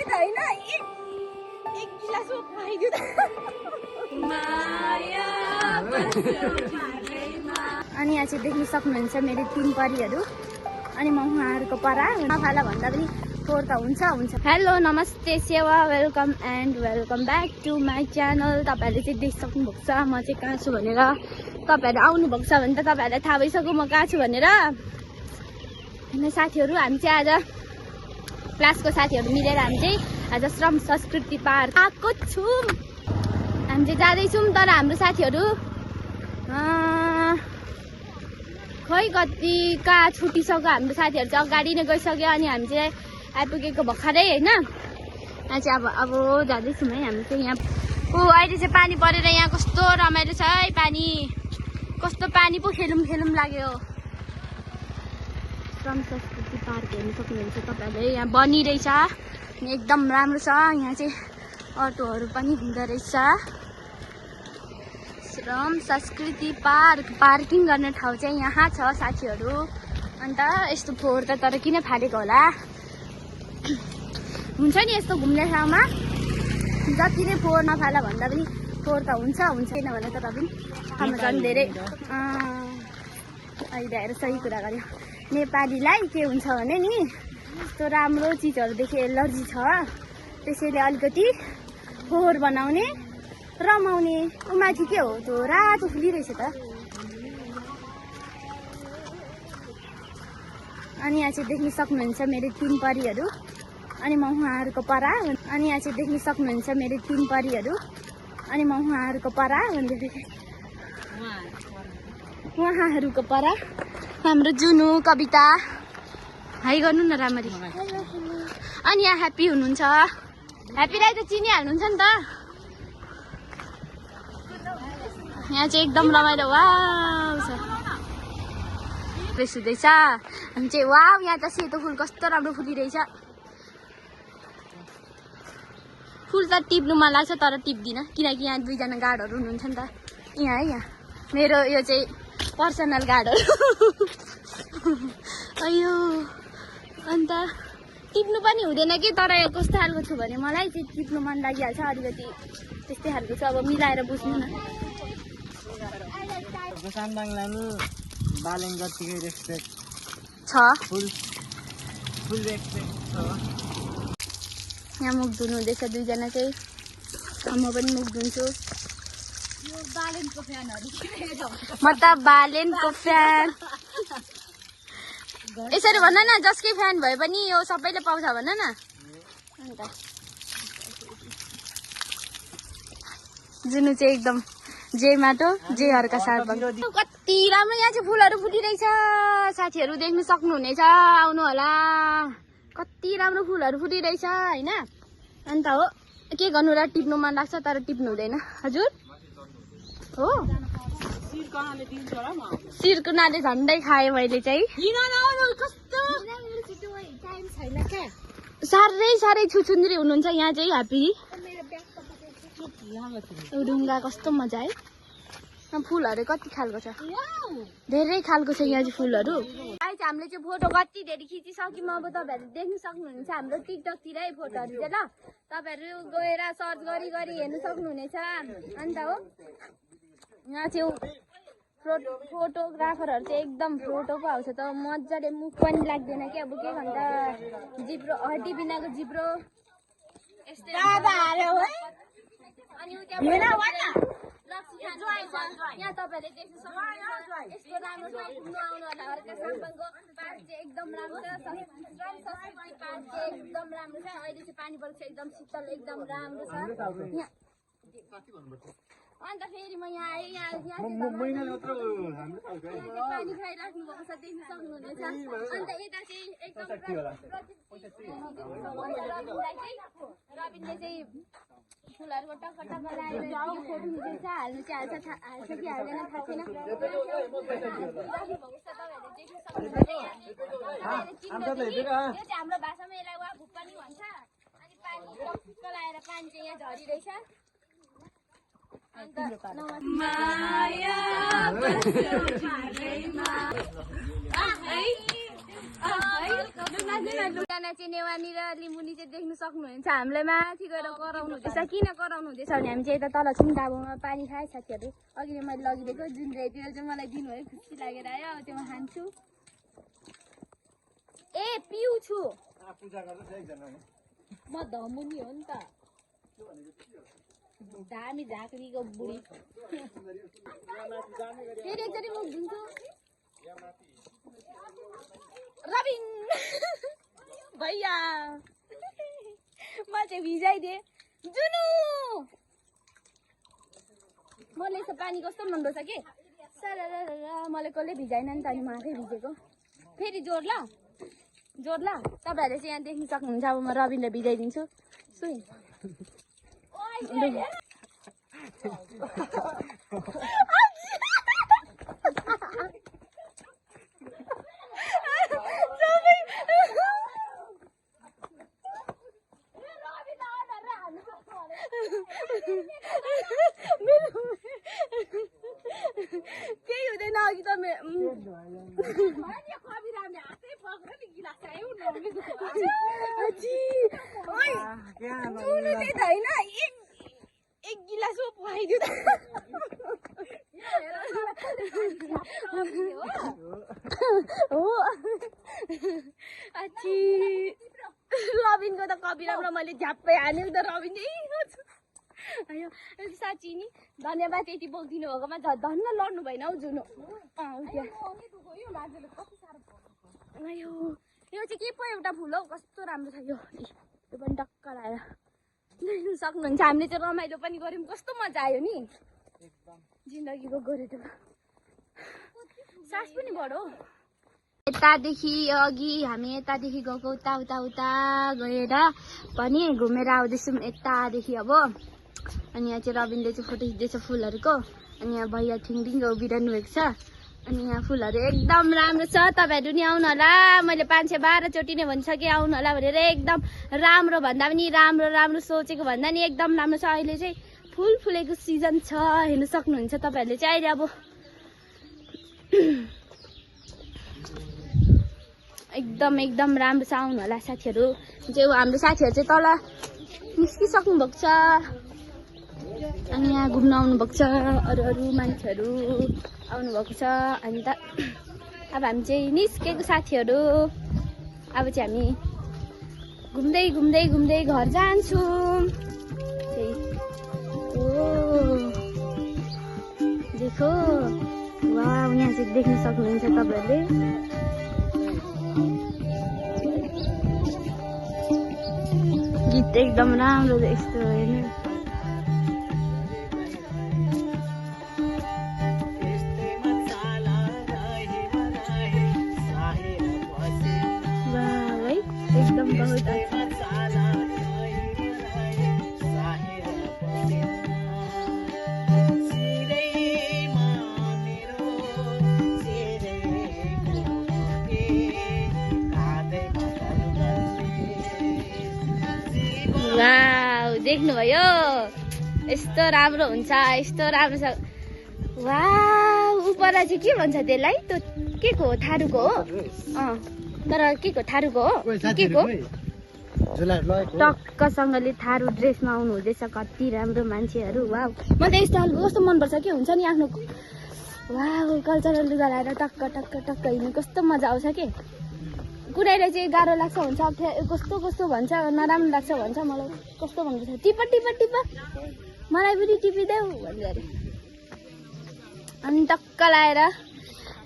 अनि यहाँ चाहिँ देख्न सक्नुहुन्छ मेरो 3 परिहरू अनि म उहाँहरूको परा नफाला भन्दा पनि फोहोर त हुन्छ। हेलो नमस्ते सेवा welcome back to my channel. तपाईँहरूले चाहिँ देखिसक्नु भएको छ म चाहिँ कहाँ छु भनेर। तपाईँहरू आउनुभएको छ भने त तपाईँहरूलाई थाहा भइसक्यो म कहाँ छु भनेर। साथीहरू हामी चाहिँ आज क्लासको साथीहरू मिलेर हामी चाहिँ आज श्रम संस्कृति पार्क आएको छौँ। हामी चाहिँ जाँदैछौँ तर हाम्रो साथीहरू खै कति कहाँ छुटिसक्यो। हाम्रो साथीहरू चाहिँ अगाडि नै गइसक्यो अनि हामी चाहिँ आइपुगेको भर्खरै होइन। यहाँ चाहिँ अब जाँदैछौँ है हामी चाहिँ। यहाँ अहिले चाहिँ पानी परेर यहाँ कस्तो रमाइलो छ है। पानी कस्तो पानी पो खेलौँ लाग्यो। श्रम संस्कृति पार्क हेर्नु सक्नुहुन्छ तपाईँहरूले। यहाँ बनिरहेछ एकदम राम्रो छ। यहाँ चाहिँ अटोहरू पनि हुँदो रहेछ। श्रम संस्कृति पार्क पार्किङ गर्ने ठाउँ चाहिँ यहाँ छ साथीहरू। अन्त यस्तो फोहोर त तर किन फालेको होला। हुन्छ नि यस्तो घुम्ने ठाउँमा जति नै फोहोर नफाला भन्दा पनि फोहोर त हुन्छ किनभने तर पनि हाम्रो झन् धेरै अहिले आएर सही कुरा गर्यो। नेपालीलाई के हुन्छ भने नि यस्तो राम्रो चिजहरूदेखि एलर्जी छ। त्यसैले अलिकति फोहोर बनाउने रमाउने माथि के हो त्यो रातो फुलिरहेछ त। अनि यहाँ चाहिँ देख्न सक्नुहुन्छ मेरो 3 परिहरू अनि म उहाँहरूको परा। अनि यहाँ चाहिँ देख्न सक्नुहुन्छ मेरो 3 परिहरू अनि म उहाँहरूको परा भन्दैथिएँ। उहाँहरूको परा हाम्रो जुनु कविता हाई गर्नु न राम्ररी। अनि यहाँ ह्याप्पी हुनुहुन्छ। ह्याप्पीलाई त चिनिहाल्नुहुन्छ नि त। यहाँ चाहिँ एकदम रमाइलो वाउ छ। फ्रेस हुँदैछ हामी चाहिँ। वाउ यहाँ त सेतो फुल कस्तो राम्रो फुलिरहेछ। फुल त टिप्नु मन लाग्छ तर टिप्दिनँ किनकि यहाँ 2 जना गार्डहरू हुनुहुन्छ नि त। यहाँ है यहाँ मेरो यो चाहिँ पर्सनल गार्डहरू। अयो अन्त टिप्नु पनि हुँदैन कि तर कस्तो खालको छु भने मलाई चाहिँ टिप्नु मन लागिहाल्छ अलिकति त्यस्तै खालको छ। अब मिलाएर बुझ्नु न। छ यहाँ मुख धुनु हुँदैछ 2 जना चाहिँ। म पनि मुख धुन्छु। म त बालेनको फ्यान। यसरी भन न जसकै फ्यान भए पनि यो सबैले पाउँछ भन न। अन्त जुनु चाहिँ एकदम जे माटो जे हर्का सार्पङ। कति राम्रो यहाँ चाहिँ फुलहरू फुलिरहेछ साथीहरू देख्न सक्नुहुनेछ आउनु होला। कति राम्रो फुलहरू फुलिरहेछ होइन। अन्त हो के गर्नु र टिप्नु मन लाग्छ तर टिप्नु हुँदैन। हजुर हो सिरकुनाले झन्डै खाएँ मैले चाहिँ। साह्रै छुछुन्द्री हुनुहुन्छ यहाँ चाहिँ ह्याप्पी। ढुङ्गा कस्तो मजा है। फुलहरू कति खालको छ धेरै खालको छ यहाँ चाहिँ फुलहरू। अहिले चाहिँ हामीले चाहिँ फोटो कति धेरै खिचिसक्यौँ। अब तपाईँहरूले देख्न सक्नुहुनेछ हाम्रो टिकटकतिरै फोटोहरू चाहिँ ल तपाईँहरू गएर सर्च गरी हेर्नु सक्नुहुनेछ। अन्त हो यहाँ चाहिँ फोटोग्राफरहरू चाहिँ एकदम फोटोको आउँछ त मजाले मुख पनि लाग्दैन कि। अब के भन्छ जिब्रो हड्डी बिनाको जिब्रो यस्तै। अनि यहाँ तपाईँहरूले देख्न सक्नुहुन्छ यस्तो राम्रो ठाउँ घुम्नु आउनु होला। हर्का सार्पङको पार्क चाहिँ एकदम राम्रो छ। संस्कृति पार्क चाहिँ एकदम राम्रो छ। अहिले चाहिँ पानी परेको छ एकदम शीतल एकदम राम्रो छ। अन्त फेरि म यहाँ आएँ। यहाँ पानी खाइराख्नु भएको छ देख्न सक्नुहुनेछ। अन्त यता चाहिँ एकदम रबिनले चाहिँ फुलहरूको टक्क लगाएर यो फोटो खिचेछ। हाल्नु चाहिँ हाल्छ कि हाल्दैन थाहा छैन। यो चाहिँ हाम्रो भाषामा यसलाई वा भुक पनि भन्छ। अनि पानी टक्क लगाएर पानी चाहिँ यहाँ झरिरहेछ। चाहिँ नेवानी र लिम्बुनी चाहिँ देख्न सक्नुहुन्छ। हामीलाई माथि गएर कराउनु हुँदैछ। किन कराउनु हुँदैछ भने हामी चाहिँ यता तल छौँ डाबोमा पानी खाए साथीहरू। अघि नै मैले लगिदिएको जुन रेतिर चाहिँ मलाई दिनुभयो खुसी लागेर आयो। अब त्यो म खान्छु। ए पिउँछु म धमुनी हो नि त दामी झाँक्रीको बुढी। फेरि एकचोटि मुख धुन्छु। रबिन भैया म चाहिँ भिजाइदिएँ जुनु। मलाई यसो पानी कस्तो मनपर्छ कि मलाई कसले भिजाएन नि त अनि म आफै भिजेको। फेरि जोड ल तपाईँहरूले चाहिँ यहाँ देख्न सक्नुहुन्छ। अब म रबिनलाई भिजाइदिन्छु। केही हुँदैन अघि त एक गिलास खुवाइदियो रबिनको त कविरामलाई मैले झ्याप्पै हाल्यो त रबिन अयो साँच्ची नि धन्यवाद यति बोकिदिनु भएकोमा धन्न लड्नु भएन हौ जुनु। अयो यो चाहिँ के पो एउटा फुल हौ कस्तो राम्रो छ यो पनि टक्क लाएर देख्नु सक्नुहुन्छ। हामीले चाहिँ रमाइलो पनि गऱ्यौँ कस्तो मजा आयो नि जिन्दगीको गोरेटो सास पनि बढो। यतादेखि अघि हामी यतादेखि गएको उता उता उता गएर पनि घुमेर आउँदैछौँ यतादेखि अब। अनि यहाँ चाहिँ रबिनले चाहिँ फोटो खिच्दैछ फुलहरूको। अनि यहाँ भैया ठिङठिङ उभिरहनु भएको छ। अनि यहाँ फुलहरू एकदम राम्रो छ। तपाईँहरू नि आउनु होला। मैले 512 चोटि नै भनिसकेँ आउनु होला भनेर। एकदम राम्रो भन्दा पनि राम्रो सोचेको भन्दा नि एकदम राम्रो छ। अहिले चाहिँ फुल फुलेको सिजन छ हेर्नु सक्नुहुन्छ तपाईँहरूले चाहिँ। अहिले अब एकदम राम्रो छ। आउनु होला साथीहरू। चाहिँ हाम्रो साथीहरू चाहिँ तल निस्किसक्नु भएको छ। अनि यहाँ घुम्न आउनु भएको छ अरू मान्छेहरू आउनु भएको छ। अनि त अब हामी चाहिँ निस्केको साथीहरू। अब चाहिँ हामी घुम्दै घर जान्छौँ। देखो वाह यहाँ चाहिँ देख्न सक्नुहुन्छ तपाईँहरूले। गीत एकदम राम्रो यस्तो होइन। एकदम बहुत अच्छा। वाउ देख्नुभयो यस्तो राम्रो हुन्छ यस्तो राम्रो छ। वाउ उपर चाहिँ के भन्छ त्यसलाई त्यो के को थारूको हो तर के को थारूको हो के को टक्कसँगले थारू ड्रेसमा आउनु हुँदैछ। कति राम्रो मान्छेहरू वाउ म त यस्तो खालको कस्तो मनपर्छ के हुन्छ नि आफ्नो वाउ कल्चरल लुगा लगाएर टक्क हिँड्नु कस्तो मजा आउँछ के। कुनैलाई चाहिँ गाह्रो लाग्छ हुन्छ कस्तो भन्छ नराम्रो लाग्छ भन्छ। मलाई कस्तो भन्दैछ टिप मलाई पनि टिपिदेऊ भन्दै अनि टक्क लाएर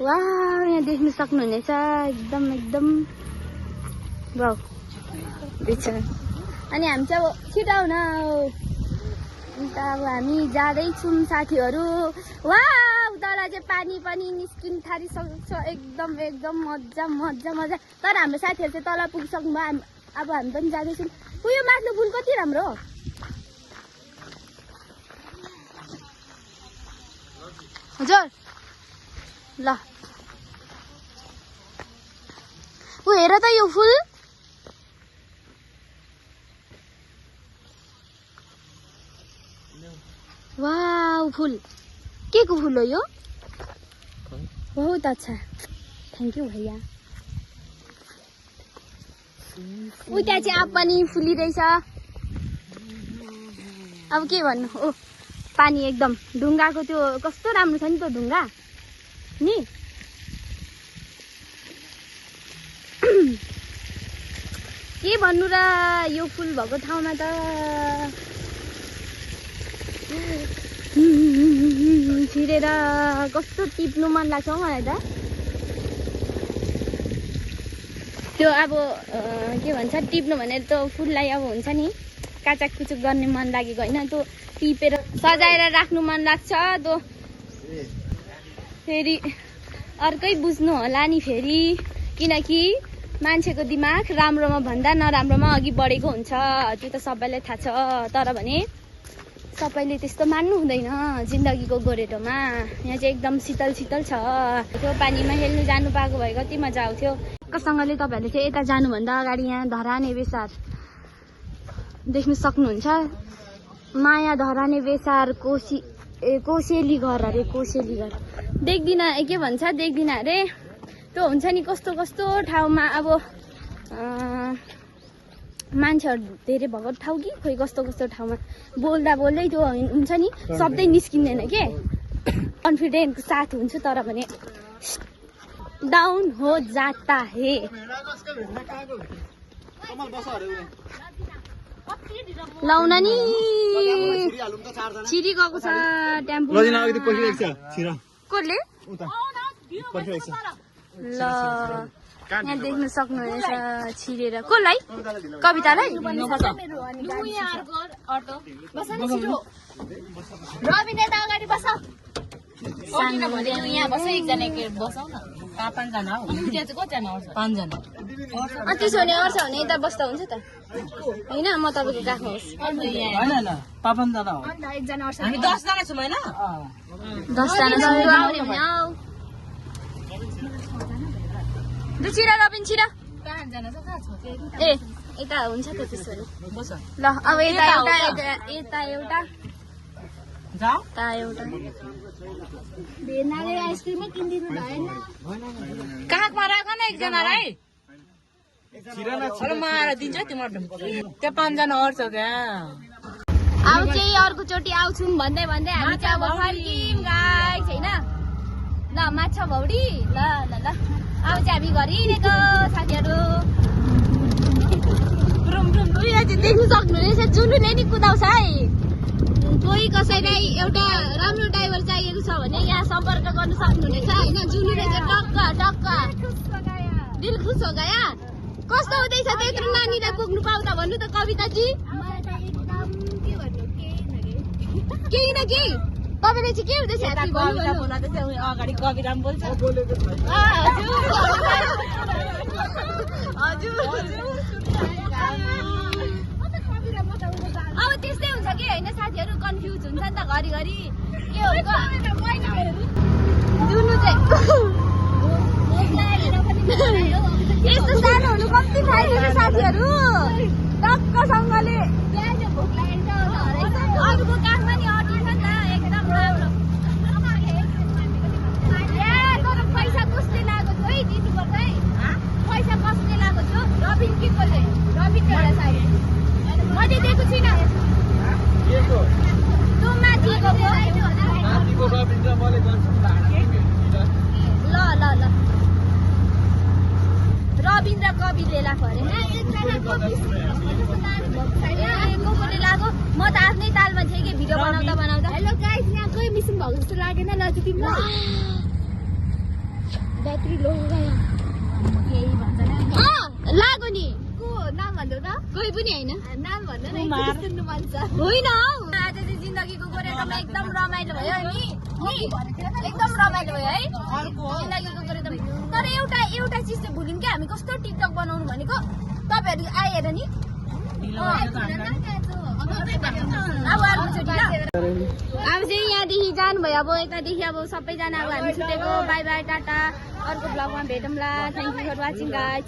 वाह यहाँ देख्न सक्नुहुनेछ एकदम वाउ देख्छ। अनि हामी चाहिँ अब छिटो आउन अन्त अब हामी जाँदैछौँ साथीहरू। वाह तल चाहिँ पानी पनि निस्किन थालिसक्छ एकदम मजा। तर हाम्रो साथीहरू चाहिँ तल पुगिसक्नु भयो। अब हामी पनि जाँदैछौँ। उयो माथि फुल कति राम्रो हो हजुर ल ऊ हेर त यो फुल वाउ फुल के को फुल हो यो बहुत अच्छा थैंक यू भैया। उता चाहिँ अब पनि फुलिरहेछ। अब के भन्नु, ओ पानी एकदम ढुङ्गाको त्यो कस्तो राम्रो छ नि त्यो ढुङ्गा नि। के भन्नु र यो फुल भएको ठाउँमा त छिरेर कस्तो टिप्नु मन लाग्छ हौ मलाई त। त्यो अब के भन्छ टिप्नु भनेर त फुललाई अब हुन्छ नि काचाक कुचुक गर्ने मन लागेको होइन, त्यो टिपेर सजाएर राख्नु मन लाग्छ। त्यो फेरि अर्कै बुझ्नु होला नि फेरि, किनकि मान्छेको दिमाग राम्रोमा भन्दा नराम्रोमा अघि बढेको हुन्छ, त्यो त सबैलाई थाहा छ। तर भने सबैले त्यस्तो मान्नु हुँदैन जिन्दगीको गोरेटोमा। यहाँ चाहिँ एकदम शीतल शीतल छ। त्यो पानीमा खेल्नु जानु पाएको भए कति मजा आउँथ्यो। सँगले तपाईँहरूले चाहिँ यता जानुभन्दा अगाडि यहाँ धराने बेसार देख्नु सक्नुहुन्छ। माया धराने बेसार कोसेली घर अरे, कोसेली घर देख्दिनँ के भन्छ देख्दिनँ अरे। त्यो हुन्छ नि कस्तो कस्तो ठाउँमा अब मान्छेहरू धेरै भएको ठाउँ कि खोइ कस्तो कस्तो ठाउँमा बोल्दा बोल्दै त्यो हुन्छ नि शब्दै निस्किँदैन के। कन्फिडेन्टको साथ हुन्छु तर भने डाउन हो जाता है। लाउन नि छिरी गएको छ टेम्पो कसले ल यहाँ देख्न सक्नुहुनेछ छिरेर। कसलाई? कवितालाई? त्यसो भने अर्छ भने यता बस्दा हुन्छ त होइन? म तपाईँको काखमा होस्। 10जना छिरा रबिन छिरा। ए यता हुन्छ त त्यसो ल। अब यता एउटा यता एउटा आइसक्रिमै किनिदिनु भएन। काखमा राख न एकजनालाई दिन्छ तिम्रो त्यो 5 जना अट्छ त्यहाँ। अब चाहिँ अर्कोचोटि आउँछौँ भन्दै भन्दै हामी चाहिँ अब फर्कियौँ गाइस होइन। ल माछा भौडी ल ल ल अब चाहिँ हामी घर हिँडेको साथीहरू। यहाँ चाहिँ देख्नु सक्नुहुनेछ जुलुले नि कुदाउँछ है। कोही कसैलाई एउटा राम्रो ड्राइभर चाहिएको छ भने यहाँ सम्पर्क गर्नु सक्नुहुनेछ होइन। जुलुले चाहिँ टक्क टक्क दिल खुस हो गया। कस्तो हुँदैछ त्यत्रो नानीलाई पुग्नु पाउँदा भन्नु त कविताजी? केही न केही तपाईँले चाहिँ के हुँदैछ? अगाडि कविता बोल्छ। अब त्यस्तै हुन्छ कि होइन साथीहरू, कन्फ्युज हुन्छ नि त घरिघरि के हो जुनु चाहिँ। यस्तो सानो हुनु कति फाइदा छ साथीहरू। टक्कसँगले अरूको काखमा नि अटिन्छ नि त एकदम राम्रो। तर पैसा कसले लागेको थियो है? दिनुपर्छ है पैसा कसले लागेको थियो? रबिन कि कसले? रबिन एउटा सायद मैले दिएको छुइनँ। तँ माथिको ल ल ल रबिन र कविले लाग्यो अरे। कोले लाग्यो? म त आफ्नै तालमा थिएँ कि भिडियो बनाउँदा बनाउँदा। हेलो गाइस, यहाँ कोही मिसिङ भएको जस्तो लागेन लजु तिमीलाई? ब्याट्री लो गयो केही भन्दैन। लाग्यो नि को नाम भन्नु त? कोही पनि होइन नाम भन्नु न सुन्नु मन छ। होइन आज चाहिँ जिन्दगीको गोरेटोमा एकदम रमाइलो भयो नि। एकदम रमाइलो भयो है जिन्दगीको गोरेटोमा। तर एउटा चिज चाहिँ भुल्यौँ कि हामी कस्तो टिकटक बनाउनु भनेको तपाईँहरू आएर नि। अब अर्कोचोटि अब चाहिँ यहाँदेखि जानुभयो। अब यतादेखि अब सबैजना अब हामी छुटेको। By bye tata. अर्को ब्लगमा भेटौँला। Thank you for watching guys.